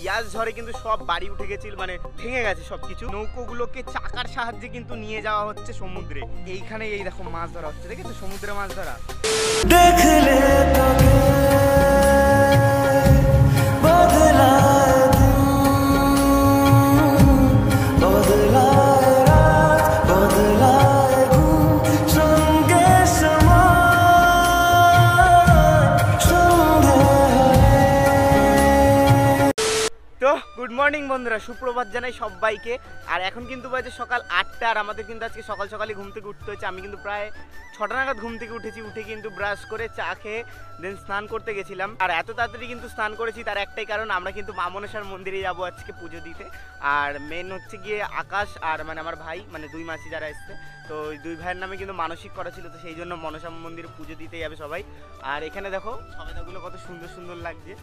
ইয়াস ঝড়ে কিন্তু সব বাড়ি উঠে গেছিল, মানে ভেঙে গেছে সবকিছু। নৌকোগুলোকে চাকার সাহায্যে কিন্তু নিয়ে যাওয়া হচ্ছে সমুদ্রে। এইখানে এই দেখো মাছ ধরা হচ্ছে, দেখেছো সমুদ্রে মাছ ধরা। দেখলে গুড মর্নিং বন্ধুরা, সুপ্রভাত জানাই সবাইকে। আর এখন কিন্তু বাজে সকাল 8টা, আর আমাদের কিন্তু আজকে সকাল সকালই ঘুম থেকে উঠতে হচ্ছে। আমি কিন্তু প্রায় 6টা নাগাদ ঘুম থেকে উঠেছি। উঠে কিন্তু ব্রাশ করে চা খেয়ে দেন স্নান করতে গেছিলাম। আর এত তাড়াতাড়ি কিন্তু স্নান করেছি তার একটাই কারণ, আমরা কিন্তু মা মনসার মন্দিরে যাবো আজকে পুজো দিতে। আর মেন হচ্ছে গিয়ে আকাশ আর মানে আমার ভাই, মানে দুই মাসি যারা এসছে, তো ওই দুই ভাইয়ের নামে কিন্তু মানসিক করা ছিল, তো সেই জন্য মনসা মন্দিরে পুজো দিতে যাবে সবাই। আর এখানে দেখো সবেদাগুলো কত সুন্দর সুন্দর লাগছে,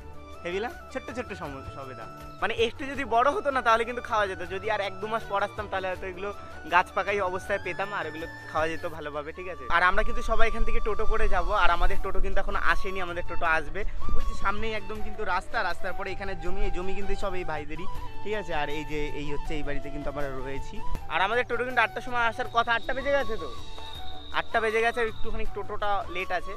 হেবিলা ছোট্ট ছোট্ট সবেদা। মানে একটু যদি বড় হতো না তাহলে কিন্তু খাওয়া যেত। যদি আর 1-2 মাস পর আসতাম তাহলে হয়তো এগুলো গাছ পাকাই অবস্থায় পেতাম আর এগুলো খাওয়া যেত ভালোভাবে, ঠিক আছে। আর আমরা কিন্তু সবাই এখান থেকে টোটো করে যাব। আর আমাদের টোটো কিন্তু এখন আসেনি, আমাদের টোটো আসবে। ওই যে সামনেই একদম কিন্তু রাস্তার পরে এখানে জমি, এই জমি কিন্তু সব এই ভাইদেরই, ঠিক আছে। আর এই যে এই হচ্ছে এই বাড়িতে কিন্তু আমরা রয়েছি। আর আমাদের টোটো কিন্তু 8টার সময় আসার কথা, 8টা বেজে গেছে, তো 8টা বেজে গেছে, একটুখানি টোটোটা লেট আছে।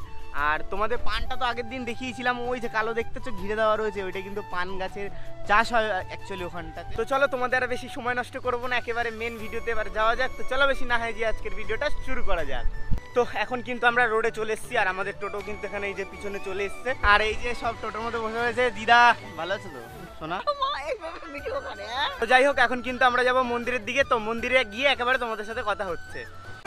আর তোমাদের পানটা তো আগের দিন দেখিয়েছিলাম, ওই যে কালো দেখতেছো ঘিরে দেওয়া রয়েছে, ওইটা কিন্তু পান গাছের চাষ হয় অ্যাকচুয়ালি ওখানটা। তো চলো তোমাদের আর বেশি সময় নষ্ট করবো না, একেবারে মেন ভিডিওতে এবার যাওয়া যাক। তো চলো বেশি না হয় যে আজকের ভিডিওটা শুরু করা যাক। তো এখন কিন্তু আমরা রোডে চলে এসেছি, আর আমাদের টোটো কিন্তু এখানে এই যে পিছনে চলে এসছে। আর এই যে সব টোটোর মধ্যে বসে রয়েছে। দিদা ভালো আছে তো শোনা? তো যাই হোক, এখন কিন্তু আমরা যাবো মন্দিরের দিকে। তো মন্দিরে গিয়ে একেবারে তোমাদের সাথে কথা হচ্ছে।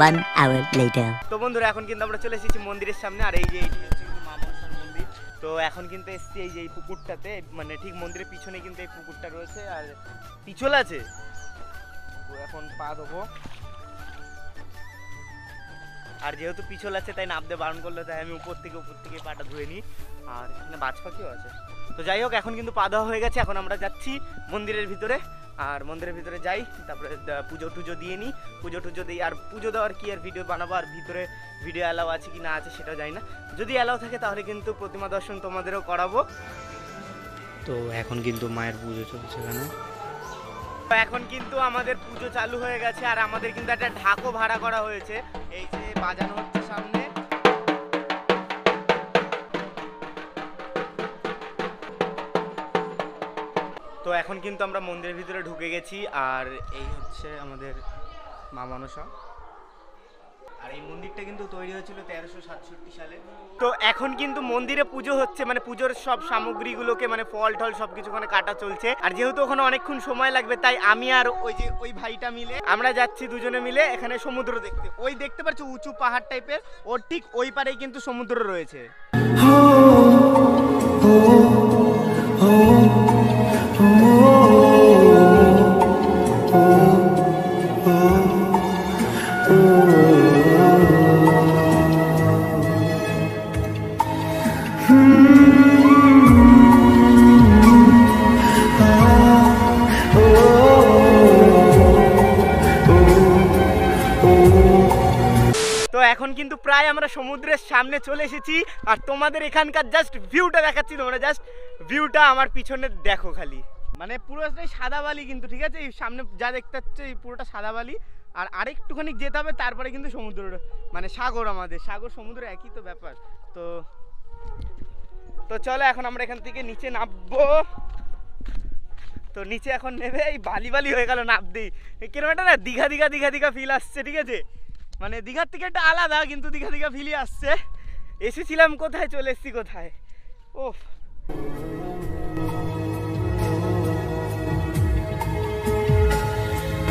1 hour later. তো বন্ধুরা এখন কিন্তু আমরা চলে এসেছি মন্দিরের সামনে। আর এই যে এইটি হচ্ছে কিন্তু মা মনসার মন্দির। তো এখন কিন্তু এসেছি এই যে এই পুকুরটাতে, মানে ঠিক মন্দিরের পিছনে কিন্তু এই পুকুরটা রয়েছে। আর পিছল আছে, তো এখন পা দেবো। আর যেহেতু পিছল আছে তাই নামতে বারণ করলো, তাই আমি উপর থেকে পাটা ধুয়ে নিই। আর এখানে বাজ পাখিও আছে। তো যাই হোক, এখন কিন্তু পা দেওয়া হয়ে গেছে। এখন আমরা যাচ্ছি মন্দিরের ভিতরে। আর মন্দিরের ভিতরে যাই, তারপরে পুজো টুজো দিয়ে নিই। পুজো টুজো দিই, আর পুজো দেওয়ার কি আর ভিডিও বানাবো, আর ভিতরে ভিডিও অ্যালাউ আছে কি না আছে সেটাও জানি না। যদি অ্যালাউ থাকে তাহলে কিন্তু প্রতিমা দর্শন তোমাদেরও করাবো। তো এখন কিন্তু মায়ের পুজো চলছে এখানে। এখন কিন্তু আমাদের পুজো চালু হয়ে গেছে। আর আমাদের কিন্তু একটা ঢাকও ভাড়া করা হয়েছে, এই যে বাজানো হচ্ছে সামনে। তো এখন কিন্তু আমরা মন্দিরের ভিতরে ঢুকে গেছি। আর এই হচ্ছে আমাদের মা মনসা। আর এই মন্দিরটা কিন্তু তৈরি হয়েছিল 1367 সালে। তো এখন কিন্তু মন্দিরে পুজো হচ্ছে, মানে পুজোর সব সামগ্রীগুলোকে, মানে ফল টল সবকিছু ওখানে কাটা চলছে। আর যেহেতু ওখানে অনেকক্ষণ সময় লাগবে, তাই আমি আর ওই ভাইটা মিলে আমরা যাচ্ছি দুজনে মিলে এখানে সমুদ্র দেখতে। ওই দেখতে পাচ্ছ উঁচু পাহাড় টাইপের, ওর ঠিক ওই পারেই কিন্তু সমুদ্র রয়েছে। তো এখন কিন্তু প্রায় আমরা সমুদ্রের সামনে চলে এসেছি। আর তোমাদের এখানকার জাস্ট ভিউটা দেখাচ্ছি, তোমরা জাস্ট ভিউটা আমার পিছনে দেখো খালি, মানে পুরোটাই সাদা বালি কিন্তু, ঠিক আছে। এই সামনে যা দেখতে পাচ্ছ এই পুরোটা সাদা বালি। আর আরেকটুখানি যেতে হবে, তারপরে কিন্তু সমুদ্র, মানে সাগর। আমাদের সাগর সমুদ্র একই তো ব্যাপার। তো চলো এখন আমরা এখান থেকে নিচে নামবো। তো নিচে এখন নেবে, এই বালি হয়ে গেল নামতেই। কিরকম একটা না দীঘা ফিল আসছে, ঠিক আছে। মানে দীঘার থেকে একটা আলাদা, কিন্তু দীঘা ফিলই আসছে। এসেছিলাম কোথায়, চলে এসেছি কোথায়। ও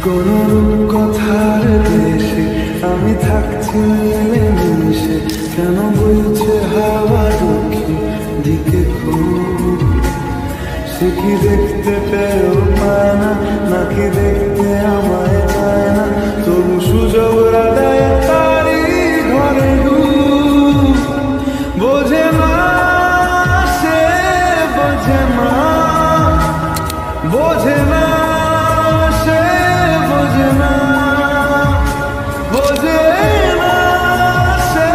কোন কথার দেশে আমি থাকছি মিলেমিশে, কেন বলছে হাওয়া দক্ষিণ দিকে খুব? সে কি দেখতে পেয়েও পায় না, নাকি দেখতে আমায় পায় না? তবু সুযোগ দেয় তারি ঘরে ডুব। বোঝে না সে, বোঝে না, বোঝে না সে, বোঝে না, বোঝে না সে,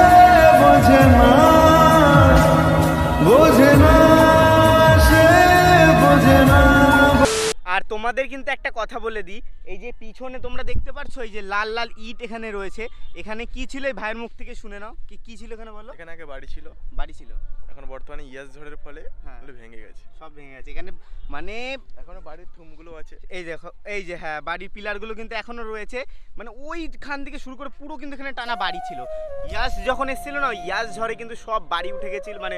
বোঝে না, বোঝে না সে, বোঝে না। তোমাদের কিন্তু একটা কথা বলে দিই, এই যে পিছনে তোমরা দেখতে পাচ্ছ এই যে লাল লাল ইট এখানে রয়েছে, এখানে কি ছিল এই ভাইয়ের মুখ থেকে শুনে নাও, কি ছিল এখানে বলো। এখানে আগে বাড়ি ছিল, এখন বর্তমানে ইয়াস ঝড়ের ফলে এগুলো ভেঙে গেছে, সব ভেঙে গেছে। এখানে মানে এখনো বাড়ির থুমগুলো আছে, এই দেখো এই যে হ্যাঁ বাড়ির পিলারগুলো কিন্তু এখনো রয়েছে, মানে ওইখান থেকে শুরু করে পুরো কিন্তু এখানে টানা বাড়ি ছিল। ইয়াস যখন এসেছিল না, ইয়াস ঝড়ে কিন্তু সব বাড়ি উঠে গেছিল, মানে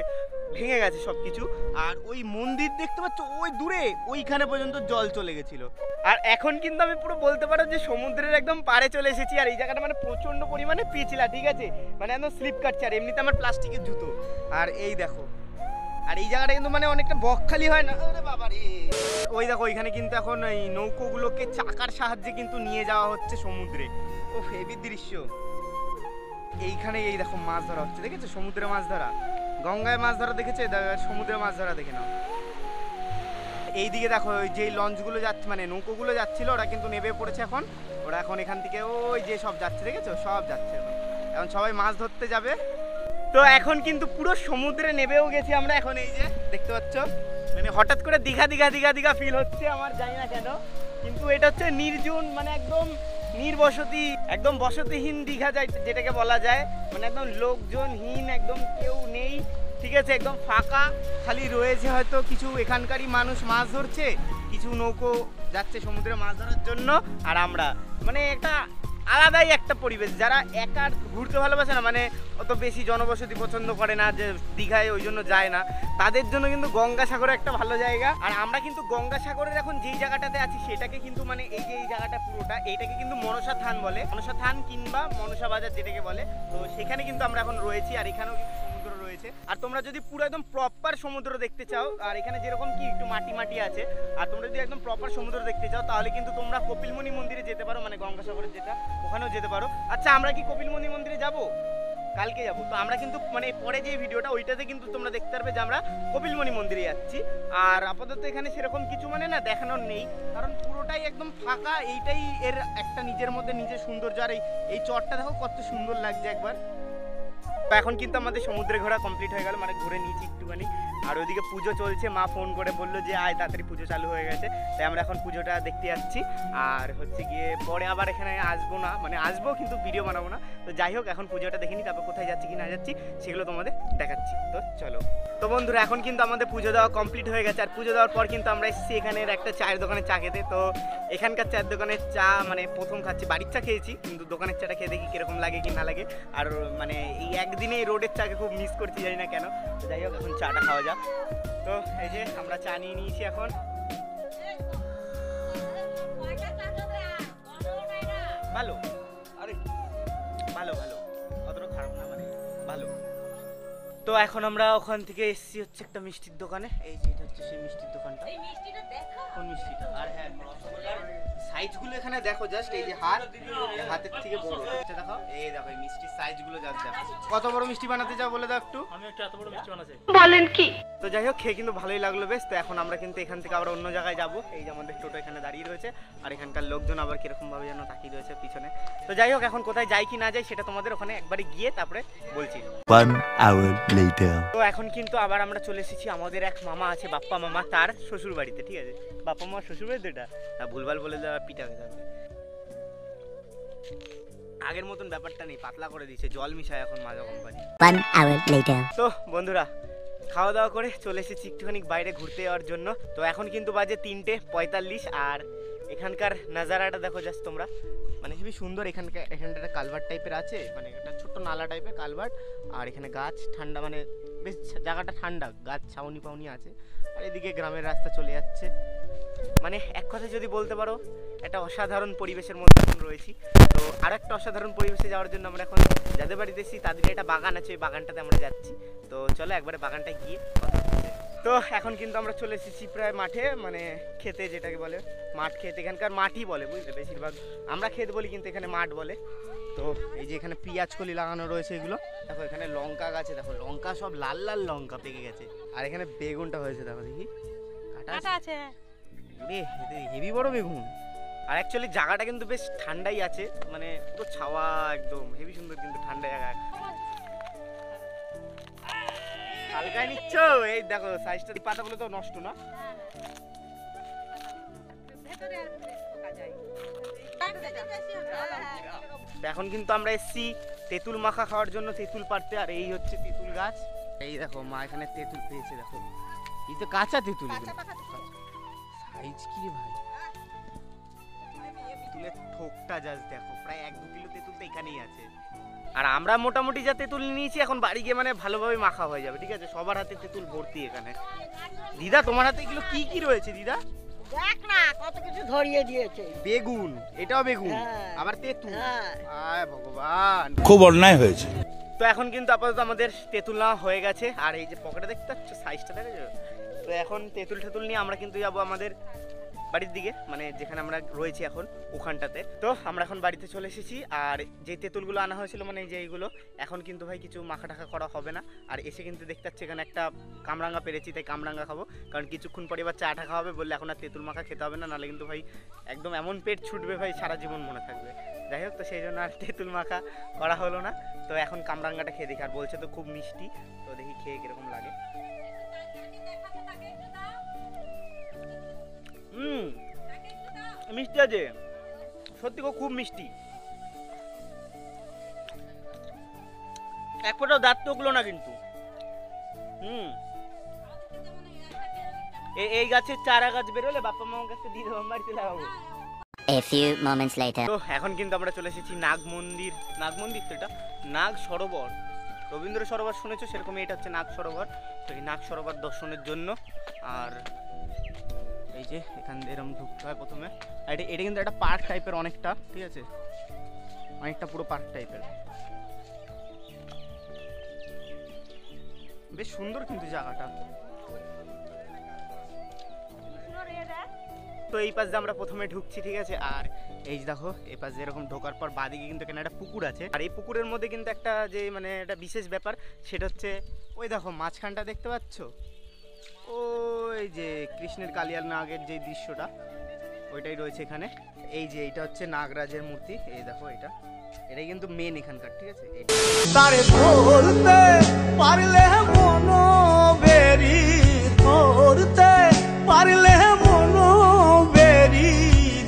ভেঙে গেছে সব কিছু। আর ওই মন্দির দেখতে পাচ্ছ ওই দূরে, ওইখানে পর্যন্ত জল চলে গেছিল। আর এখন কিন্তু আমি পুরো বলতে পারো যে সমুদ্রের একদম পাড়ে চলে এসেছি। আর এই জায়গাটা মানে প্রচন্ড পরিমাণে পিছলা, ঠিক আছে, মানে একদম স্লিপ কাটছে। আর এমনিতে আমার প্লাস্টিকের জুতো। আর এই দেখো, আর এই জায়গাটা কিন্তু মানে অনেকটা বকখালি হয় না, আরে বাবা রে। ওই দেখো ওইখানে কিন্তু এখন এই নৌকোগুলোকে চাকার সাহায্যে কিন্তু নিয়ে যাওয়া হচ্ছে সমুদ্রে। ও হেভি দৃশ্য। এইখানে এই দেখো মাছ ধরা হচ্ছে, দেখেছো সমুদ্রে মাছ ধরা, গঙ্গায় মাছ ধরা দেখেছো, সমুদ্রে মাছ ধরা দেখে নাও। এইদিকে দেখো ওই যে লঞ্চগুলো যাচ্ছে, মানে নৌকোগুলো যাচ্ছিল, ওরা কিন্তু নেমে পড়েছে এখন। ওরা এখন এখান থেকে ওই যে সব যাচ্ছে, দেখেছো সব যাচ্ছে এখন সবাই মাছ ধরতে যাবে। তো এখন কিন্তু পুরো সমুদ্রে নেমেও গেছি আমরা। এখন এই যে দেখতে পাচ্ছ, মানে হঠাৎ করে দীঘা দীঘা দীঘা দীঘা ফিল হচ্ছে আমার, জানি না কেন, কিন্তু এটা হচ্ছে নির্জন, মানে একদম নির্বসতি, একদম বসতিহীন দীঘা যেটাকে বলা যায়, মানে একদম লোকজনহীন, একদম কেউ নেই, ঠিক আছে, একদম ফাঁকা। খালি রয়েছে হয়তো কিছু এখানকারই মানুষ মাছ ধরছে, কিছু নৌকো যাচ্ছে সমুদ্রে মাছ ধরার জন্য। আর আমরা মানে একটা আলাদাই একটা পরিবেশ, যারা একা ঘুরতে ভালোবাসে না, মানে অত বেশি জনবসতি পছন্দ করে না, যে দীঘায় ওই জন্য যায় না, তাদের জন্য কিন্তু গঙ্গাসাগর একটা ভালো জায়গা। আর আমরা কিন্তু গঙ্গাসাগরের এখন যেই জায়গাটাতে আছি সেটাকে কিন্তু মানে এই যে এই জায়গাটা পুরোটা, এইটাকে কিন্তু মনসা থান বলে, মনসা থান কিংবা মনসা বাজার যেটাকে বলে। তো সেখানে কিন্তু আমরা এখন রয়েছি, আর এখানেও কিন্তু সমুদ্র রয়েছে। আর তোমরা যদি পুরো একদম প্রপার সমুদ্র দেখতে চাও, আর এখানে যেরকম কি একটু মাটি মাটি আছে, আর তোমরা যদি একদম প্রপার সমুদ্র দেখতে চাও তাহলে কিন্তু তোমরা কপিলমুনি মন্দিরে যেতে পারো, মানে গঙ্গাসাগরের যেটা, ওখানেও যেতে পারো। আচ্ছা আমরা কি কপিলমুনি মন্দিরে যাব? কালকে যাব। তো আমরা কিন্তু মানে পরে যে ভিডিওটা ওইটাতে কিন্তু তোমরা দেখতে পারবে যে আমরা কপিলমুনি মন্দিরে যাচ্ছি। আর আপাতত এখানে সেরকম কিছু মানে না দেখানোর নেই, কারণ পুরোটাই একদম ফাঁকা। এইটাই এর একটা নিজের মধ্যে নিজের সৌন্দর্য। আর এই চরটা দেখো কত সুন্দর লাগছে একবার। তো এখন কিন্তু আমাদের সমুদ্রে ঘোরা কমপ্লিট হয়ে গেল, মানে ঘুরে নিয়েছি একটুখানি। আর ওইদিকে পুজো চলছে, মা ফোন করে বললো যে আয় তাড়াতাড়ি পুজো চালু হয়ে গেছে, তাই আমরা এখন পুজোটা দেখতে যাচ্ছি। আর হচ্ছে গিয়ে পরে আবার এখানে আসবো না, মানে আসবো কিন্তু ভিডিও বানাবো না। তো যাই হোক এখন পুজোটা দেখে নিই, তারপর কোথায় যাচ্ছি কি না যাচ্ছি সেগুলো তোমাদের দেখাচ্ছি। তো চলো। তো বন্ধুরা এখন কিন্তু আমাদের পুজো দেওয়া কমপ্লিট হয়ে গেছে। আর পুজো দেওয়ার পর কিন্তু আমরা এসেছি এখানের একটা চায়ের দোকানে চা খেতে। তো এখানকার চায়ের দোকানের চা মানে প্রথম খাচ্ছি, বাড়ির চা খেয়েছি কিন্তু দোকানের চাটা খেয়ে দেখি কিরকম লাগে কি না লাগে। আর মানে এই একদিনে এই রোডের চাকে খুব মিস করছি, জানি না কেন। তো যাই হোক এখন চাটা খাওয়া যাক। তো এই যে আমরা চা নিয়ে নিয়েছি এখন। ভালো, আরে ভালো ভালো, অতটা খারাপ না, মানে ভালো। তো এখন আমরা ওখান থেকে এসেছি হচ্ছে একটা মিষ্টির দোকানে। এই যে এটা হচ্ছে সেই মিষ্টির দোকানটা। কোন মিষ্টিটা? আর হ্যাঁ সাইজগুলো এখানে দেখো, জাস্ট এই যে হাতের থেকে বড় হচ্ছে, দেখো এই দেখো এই মিষ্টির সাইজগুলো জাস্ট দেখো। কত বড় মিষ্টি বানাতে চাও বলে দাও একটু। আমি একটা এত বড় মিষ্টি বানাচ্ছি। বলেন কি? তো যাই হোক খেয়ে কিন্তু ভালোই লাগলো বেশ। তো এখন আমরা কিন্তু এখান থেকে আবার অন্য জায়গায় যাবো। এই যে আমাদের টোটো এখানে দাঁড়িয়ে রয়েছে, আর এখানকার লোকজন আবার কিরকম ভাবে যেন তাকিয়ে রয়েছে পিছনে। তো যাই হোক এখন কোথায় যাই কি না যাই সেটা তোমাদের ওখানে একবারে গিয়ে তারপরে বলছি। 1 hour later. তো এখন কিন্তু আবার আমরা চলে এসেছি, আমাদের এক মামা আছে, বাপ্পা মামা, তার শ্বশুর বাড়িতে। ঠিক আছে, বাপ্পা মামার শ্বশুর বাড়িতে এটা না, ভুলভাল বলে দেওয়া পিঠা হয়ে যাবে। আগের মতন ব্যাপারটা নেই, পাতলা করে দিয়েছে, জল মিশায় এখন মাজা কোম্পানি। 1 hour later. তো বন্ধুরা খাওয়া দাওয়া করে চলে এসেছি একটুখানি বাইরে ঘুরতে যাওয়ার জন্য। তো এখন কিন্তু বাজে 3:45। আর এখানকার নাজারাটা দেখো জাস্ট তোমরা, মানে খুবই সুন্দর। এখানটা একটা কালভার্ট টাইপের আছে, মানে একটা ছোট্ট নালা টাইপের কালভার্ট। আর এখানে গাছ, ঠান্ডা, মানে বেশ জায়গাটা ঠান্ডা, গাছ ছাউনি পাউনি আছে। আর এদিকে গ্রামের রাস্তা চলে যাচ্ছে, মানে এক কথায় যদি বলতে পারো একটা অসাধারণ পরিবেশের মধ্যে এখন রয়েছি। তো আর একটা অসাধারণ পরিবেশে যাওয়ার জন্য আমরা এখন যাদের বাড়িতে এসেছি তাদের একটা বাগান আছে, ওই বাগানটাতে আমরা যাচ্ছি। তো চলো একবারে বাগানটায় গিয়ে কথা হচ্ছে। তো এখন কিন্তু আমরা চলে এসেছি প্রায় মাঠে, মানে খেতে যেটাকে বলে মাঠ খেতে, এখানকার মাঠই বলে বুঝলে, বেশিরভাগ আমরা খেত বলি কিন্তু এখানে মাঠ বলে। তো এই যে এখানে পেঁয়াজ কলি লাগানো রয়েছে, এগুলো দেখো। এখানে লঙ্কা গাছে দেখো, লঙ্কা সব লাল লাল লঙ্কা পেকে গেছে। আর এখানে বেগুনটা হয়েছে দেখো, দেখি কাটা আছে, হেভি বড় বেগুন। আর অ্যাকচুয়ালি জায়গাটা কিন্তু বেশ ঠান্ডাই আছে, মানে পুরো ছাওয়া, একদম হেভি সুন্দর কিন্তু ঠান্ডা জায়গা। হালকায় নিচ্ছ, এই দেখো সাইজটা, পাতাগুলো তো নষ্ট না। তো এখন কিন্তু আমরা এসেছি তেঁতুল মাখা খাওয়ার জন্য, তেঁতুল পাড়তে। আর এই হচ্ছে তেঁতুল গাছ, এই দেখো মা এখানে তেঁতুল পেয়েছে, দেখো এই তো কাঁচা তেঁতুল, সাইজ কি রে ভাই, তেঁতুলের থোকটা জাস্ট দেখো, প্রায় 1-2 কিলো তেঁতুল তো এখানেই আছে। আর আমরা মোটামুটি যা তেঁতুল নিয়েছি এখন বাড়ি গিয়ে মানে ভালোভাবে মাখা হয়ে যাবে, ঠিক আছে? সবার হাতে তেঁতুল ভর্তি এখানে। দিদা তোমার হাতে এগুলো কি কি রয়েছে দিদা? দেখ না কত কিছু ধরিয়ে দিয়েছে। বেগুন, এটাও বেগুন, হ্যাঁ। আবার তেঁতুল, হ্যাঁ। আয় ভগবান। খুব অন্যায় হয়েছে। তো এখন কিন্তু আপাতত আমাদের তেঁতুল নেওয়া হয়ে গেছে। আর এই যে পকেটে দেখতে পাচ্ছ সাইজটা দেখেছো? তো এখন তেঁতুল টেতুল নিয়ে আমরা কিন্তু যাবো আমাদের বাড়ির দিকে, মানে যেখানে আমরা রয়েছি এখন ওখানটাতে। তো আমরা এখন বাড়িতে চলে এসেছি। আর যে তেঁতুলগুলো আনা হয়েছিল মানে যে এইগুলো, এখন কিন্তু ভাই কিছু মাখা টাখা করা হবে না। আর এসে কিন্তু দেখতে পাচ্ছি এখানে একটা কামরাঙ্গা পেরেছি, তাই কামরাঙ্গা খাবো, কারণ কিছুক্ষণ পরে এবার চা টা খাওয়া হবে, বললে এখন আর তেঁতুল মাখা খেতে হবে না, নাহলে কিন্তু ভাই একদম এমন পেট ছুটবে ভাই সারা জীবন মনে থাকবে। যাই হোক, তো সেই জন্য আর তেঁতুল মাখা করা হলো না। তো এখন কামরাঙ্গাটা খেয়ে দেখি, আর বলছে তো খুব মিষ্টি, তো দেখি খেয়ে কিরকম লাগে। মিষ্টি আছে সত্যি, খুব মিষ্টি, এক ফোঁটাও দাঁত টুকলো না কিন্তু। এই গাছের চারা গাছ বেরোলে বাপ্পা মামার কাছে দিয়ে দেবো, বাড়িতে লাগাবো। A few moments later. তো এখন কিন্তু আমরা চলে এসেছি নাগ মন্দির, নাগ মন্দির তো এটা নাগ সরোবর, রবীন্দ্র সরোবর শুনেছো সেরকম এটা হচ্ছে নাগ সরোবর। তো এই নাগ সরোবর দর্শনের জন্য। আর এই যে এখান দিয়ে এরকম ঢুকতে হয় প্রথমে। আর এটা কিন্তু একটা পার্ক টাইপের অনেকটা, ঠিক আছে, অনেকটা পুরো পার্ক টাইপের, বেশ সুন্দর কিন্তু জায়গাটা। তো এই পাশ দিয়ে আমরা প্রথমে ঢুকছি, ঠিক আছে। আর এই যে দেখো এই পাশ দিয়ে এরকম ঢোকার পর বাদিকে কিন্তু এখানে একটা পুকুর আছে। আর এই পুকুরের মধ্যে কিন্তু একটা যে মানে একটা বিশেষ ব্যাপার, সেটা হচ্ছে ওই দেখো মাঝখানটা দেখতে পাচ্ছ, ওই যে কৃষ্ণের কালিয়ার নাগের যে দৃশ্যটা ওইটাই রয়েছে এখানে। এই যে এইটা হচ্ছে নাগরাজের মূর্তি, এই দেখো এটাই কিন্তু মেন এখানকার, ঠিক আছে। তারে ধরতে পারলে মন বেরি, ধরতে পারলে মন বেরি,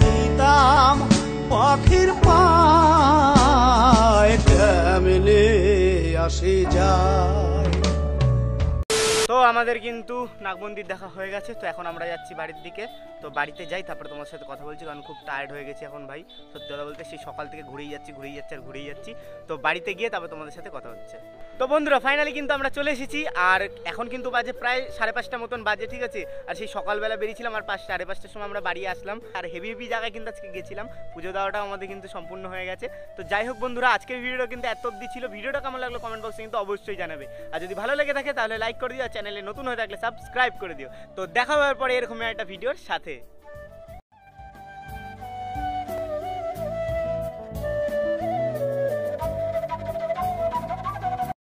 দিতাম পাখির পায় কেমনে আসে যায়। তো আমাদের কিন্তু নাগমন্দির দেখা হয়ে গেছে। তো এখন আমরা যাচ্ছি বাড়ির দিকে। তো বাড়িতে যাই, তারপরে তোমার সাথে কথা বলছি, কারণ খুব টায়ার্ড হয়ে গেছি এখন ভাই, সত্যি কথা বলতে। সেই সকাল থেকে ঘুরেই যাচ্ছি আর ঘুরেই যাচ্ছি। তো বাড়িতে গিয়ে তারপর তোমাদের সাথে কথা হচ্ছে। তো বন্ধুরা ফাইনালি কিন্তু আমরা চলে এসেছি। আর এখন কিন্তু বাজে প্রায় 5:30 মতন বাজে, ঠিক আছে। আর সেই সকালবেলা বেরিয়েছিলাম, আর 5-5:30টার সময় আমরা বাড়ি আসলাম। আর হেভি জায়গায় কিন্তু আজকে গেছিলাম, পুজো দেওয়াটাও আমাদের কিন্তু সম্পূর্ণ হয়ে গেছে। তো যাই হোক বন্ধুরা, আজকের ভিডিওটা কিন্তু এত অবধি ছিল। ভিডিওটা কেমন লাগলো কমেন্ট বক্সে কিন্তু অবশ্যই জানাবে। আর যদি ভালো লেগে থাকে তাহলে লাইক করে দিও, আর চ্যানেলে নতুন হয়ে থাকলে সাবস্ক্রাইব করে দিও। তো দেখা হওয়ার পরে এরকম একটা ভিডিওর সাথে।